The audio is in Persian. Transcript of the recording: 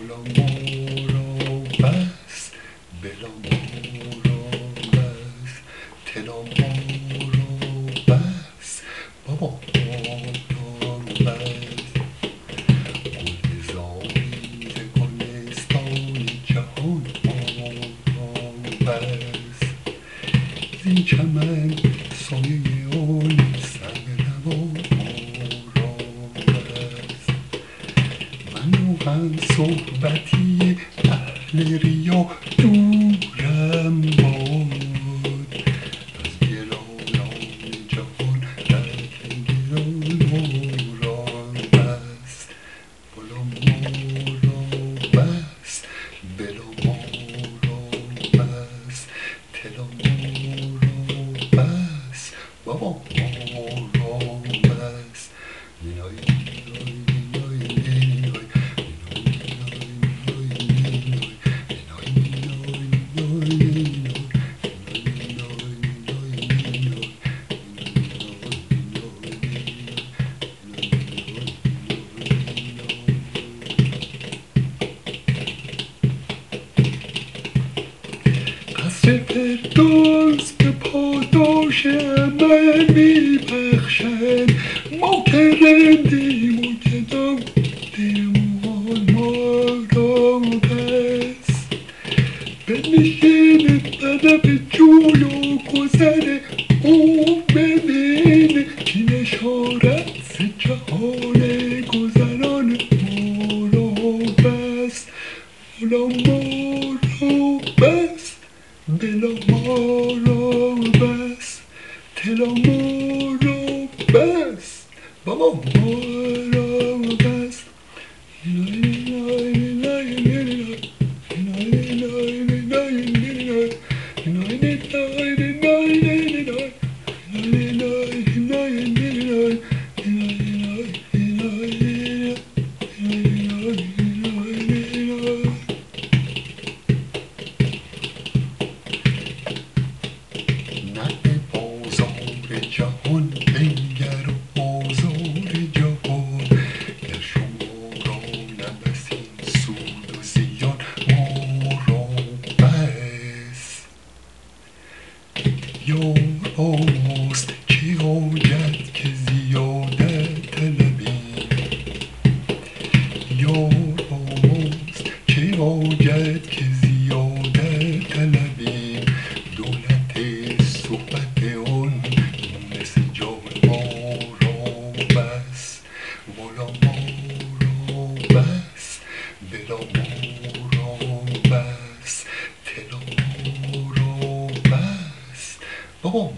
بلا مارا بس بلا مارا بس تلا مارا بس بابا مارا بس گلزاری گلستان جهان مارا بس زین چمن سایه آن سرنوا مارا بس من صحبتی اهل ریا دورم باد از گرانان جهان در گران مارا بس بلا مارا بس بلا مارا بس تلا مارا بس بابا مارا بس قصر فردوس به پاداش من میبخشد ما که رندیم و که دادیم ما را بس بنشین طرف جوی و گذر او ببین که نشارت ز جهان گذران ما را بس بلا ما را بس بلا مارا بس تلا مارا بس بابا مارا بس جهان بنگر و آزار جهان گر شما را نبسیم سود و زیان ما را بس یار آماست چه حاجت که زیادت طلبیم یار آماست چه حاجت که زیادت طلبیم دولت صحبت آن بلا مارا بس بلا مارا بس تلا مارا بس بابا